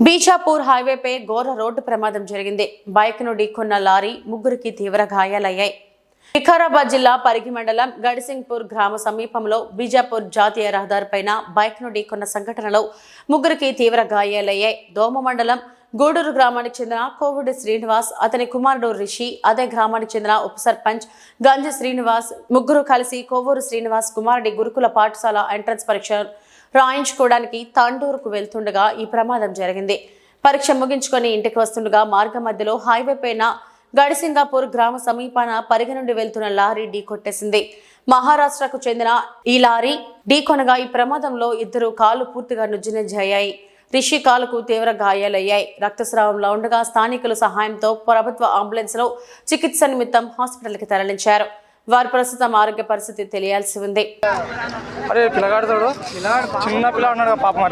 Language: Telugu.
బీజాపూర్ హైవేపై ఘోర రోడ్డు ప్రమాదం జరిగింది. బైక్ను ఢీకొన్న లారీ ముగ్గురికి తీవ్ర గాయాలయ్యాయి. వికారాబాద్ జిల్లా పరిగి మండలం గడిసింగ్పూర్ గ్రామ సమీపంలో బీజాపూర్ జాతీయ రహదారిపైన బైక్ను ఢీకొన్న సంఘటనలో ముగ్గురికి తీవ్ర గాయాలయ్యాయి. దోమ మండలం గూడూరు గ్రామానికి చెందిన కోవిడి శ్రీనివాస్, అతని కుమారుడు రిషి, అదే గ్రామానికి చెందిన ఉప సర్పంచ్ గంజి శ్రీనివాస్ ముగ్గురు కలిసి కోవూరు శ్రీనివాస్ కుమారుడి గురుకుల పాఠశాల ఎంట్రన్స్ పరీక్ష రాయించుకోవడానికి తండూరుకు వెళ్తుండగా ఈ ప్రమాదం జరిగింది. పరీక్ష ముగించుకొని ఇంటికి వస్తుండగా మార్గ మధ్యలో హైవే పైన గడిసింగాపూర్ గ్రామ సమీపాన పరిగి నుండి వెళ్తున్న లారీ ఢీకొట్టేసింది. మహారాష్ట్రకు చెందిన ఈ లారీ ఢీకొనగా ఈ ప్రమాదంలో ఇద్దరు కాలు పూర్తిగా నుజ్జునజ్జయ్యాయి. రిషి కాలుకు తీవ్ర గాయాలయ్యాయి. రక్తస్రావంలో ఉండగా స్థానికుల సహాయంతో ప్రభుత్వ అంబులెన్స్ లో చికిత్స నిమిత్తం హాస్పిటల్కి తరలించారు. వారి ప్రస్తుతం ఆరోగ్య పరిస్థితి తెలియాల్సి ఉంది. అరే పిల్లగాడు చిన్న పిల్ల ఉన్నాడు పాపం.